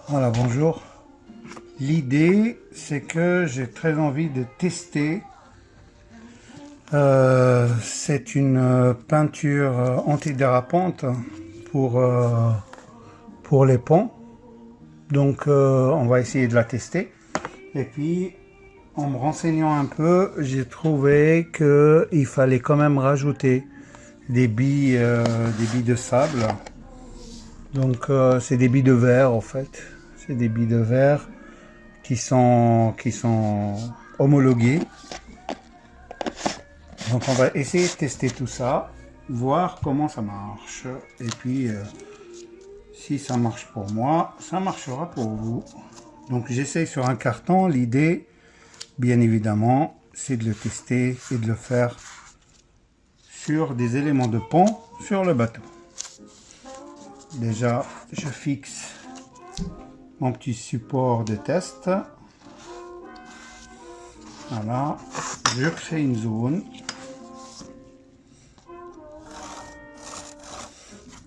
Voilà, bonjour. L'idée, c'est que j'ai très envie de tester. C'est une peinture antidérapante pour les ponts. Donc, on va essayer de la tester. Et puis, en me renseignant un peu, j'ai trouvé qu'il fallait quand même rajouter des billes de sable. Donc, c'est des billes de verre en fait. C'est des billes de verre qui sont homologuées. Donc on va essayer de tester tout ça, voir comment ça marche. Et puis si ça marche pour moi, ça marchera pour vous. Donc j'essaye sur un carton. L'idée, bien évidemment, c'est de le tester et de le faire sur des éléments de pont sur le bateau. Déjà, je fixe mon petit support de test. Voilà, je crée une zone.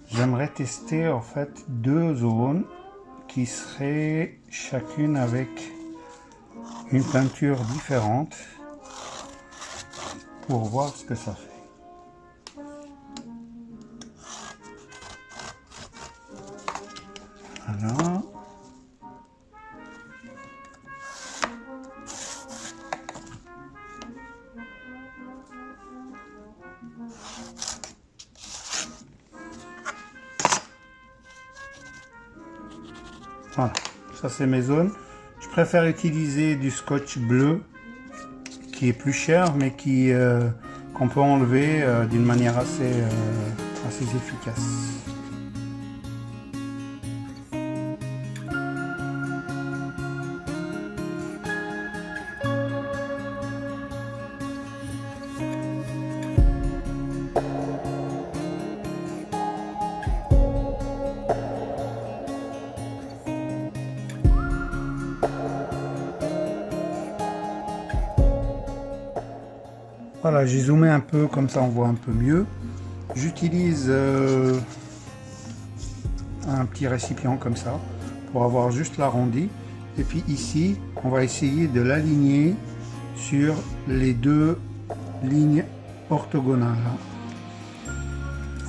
J'aimerais tester en fait deux zones qui seraient chacune avec une peinture différente pour voir ce que ça fait. Voilà. Voilà, ça c'est mes zones. Je préfère utiliser du scotch bleu qui est plus cher mais qu'on peut enlever d'une manière assez efficace. Voilà, j'ai zoomé un peu, comme ça on voit un peu mieux. J'utilise un petit récipient comme ça, pour avoir juste l'arrondi. Et puis ici, on va essayer de l'aligner sur les deux lignes orthogonales.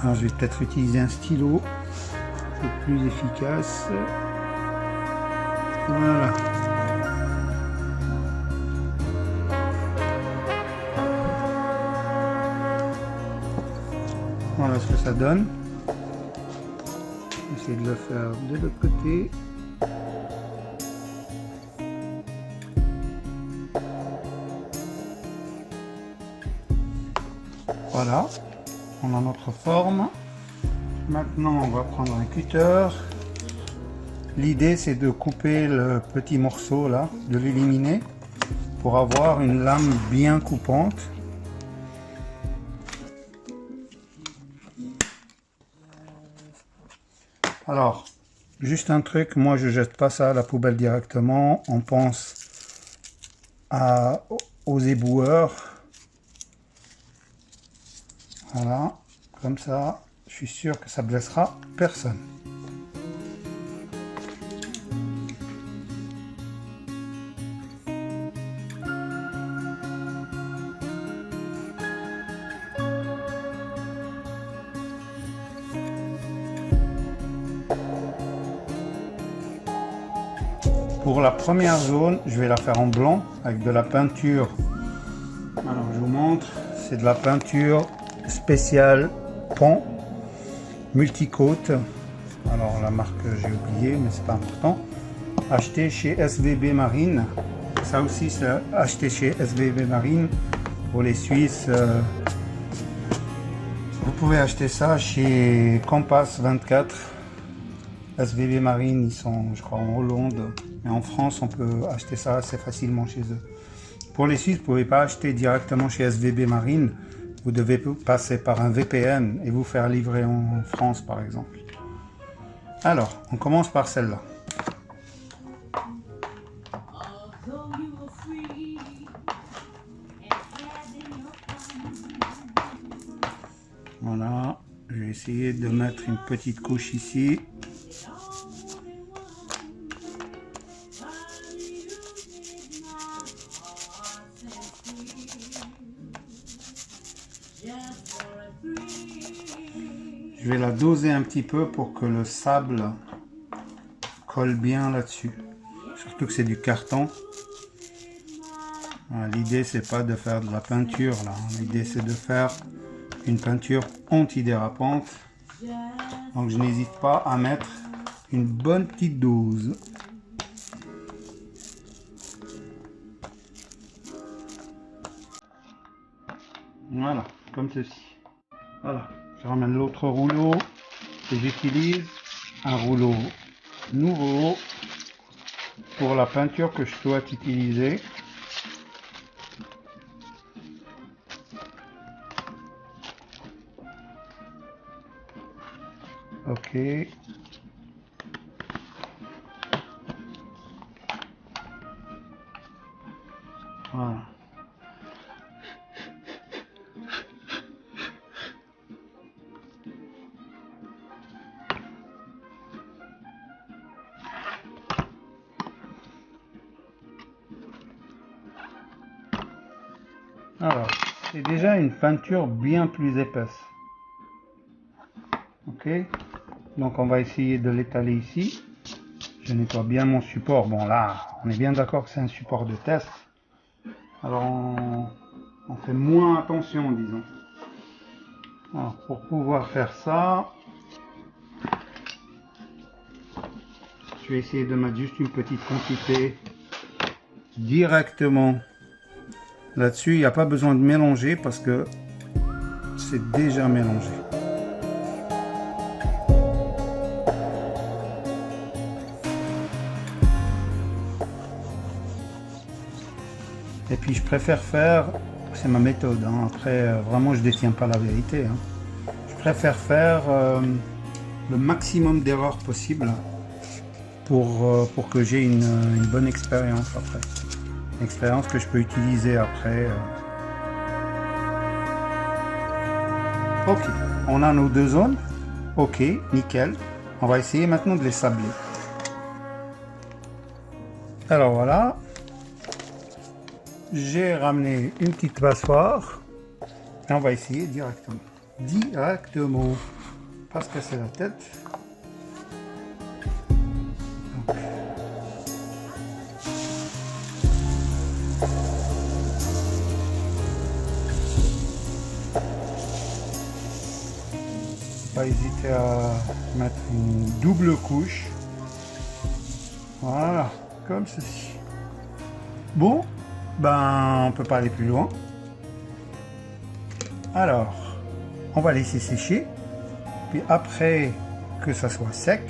Alors je vais peut-être utiliser un stylo, c'est plus efficace. Voilà. Voilà ce que ça donne. Essayer de le faire de l'autre côté. Voilà, on a notre forme. Maintenant, on va prendre un cutter. L'idée, c'est de couper le petit morceau là, de l'éliminer pour avoir une lame bien coupante. Alors, juste un truc, moi je jette pas ça à la poubelle directement, on pense aux éboueurs. Voilà, comme ça, je suis sûr que ça blessera personne. Pour la première zone, je vais la faire en blanc avec de la peinture. Alors je vous montre, c'est de la peinture spéciale pont multicote. Alors la marque j'ai oublié, mais c'est pas important. Acheté chez SVB Marine. Ça aussi c'est acheté chez SVB Marine. Pour les Suisses, vous pouvez acheter ça chez Compass 24. SVB Marine, ils sont, je crois, en Hollande. Mais en France, on peut acheter ça assez facilement chez eux. Pour les Suisses, vous ne pouvez pas acheter directement chez SVB Marine. Vous devez passer par un VPN et vous faire livrer en France, par exemple. Alors, on commence par celle-là. Voilà, je vais essayer de mettre une petite couche ici. Je vais la doser un petit peu pour que le sable colle bien là-dessus. Surtout que c'est du carton. L'idée c'est pas de faire de la peinture là. L'idée c'est de faire une peinture antidérapante. Donc je n'hésite pas à mettre une bonne petite dose. Voilà, comme ceci. Voilà, je ramène l'autre rouleau que j'utilise, un rouleau nouveau pour la peinture que je souhaite utiliser. Ok. Voilà. Alors, c'est déjà une peinture bien plus épaisse. Ok, donc on va essayer de l'étaler ici. Je nettoie bien mon support. Bon là, on est bien d'accord que c'est un support de test. Alors on fait moins attention, disons. Alors, pour pouvoir faire ça, je vais essayer de mettre juste une petite quantité directement là-dessus. Il n'y a pas besoin de mélanger parce que c'est déjà mélangé. Et puis je préfère faire, c'est ma méthode, hein. Après vraiment je détiens pas la vérité, hein. Je préfère faire le maximum d'erreurs possible pour que j'ai une bonne expérience après. Une expérience que je peux utiliser après. Ok, on a nos deux zones. Ok, nickel. On va essayer maintenant de les sabler. Alors voilà. J'ai ramené une petite passoire. Et on va essayer directement. Directement. Pas se casser la tête. Donc. Pas hésiter à mettre une double couche. Voilà, comme ceci. Bon, ben on peut pas aller plus loin. Alors, on va laisser sécher. Puis après que ça soit sec,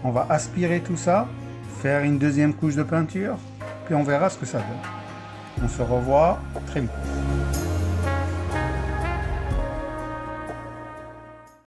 on va aspirer tout ça, faire une deuxième couche de peinture, puis on verra ce que ça donne. On se revoit très vite.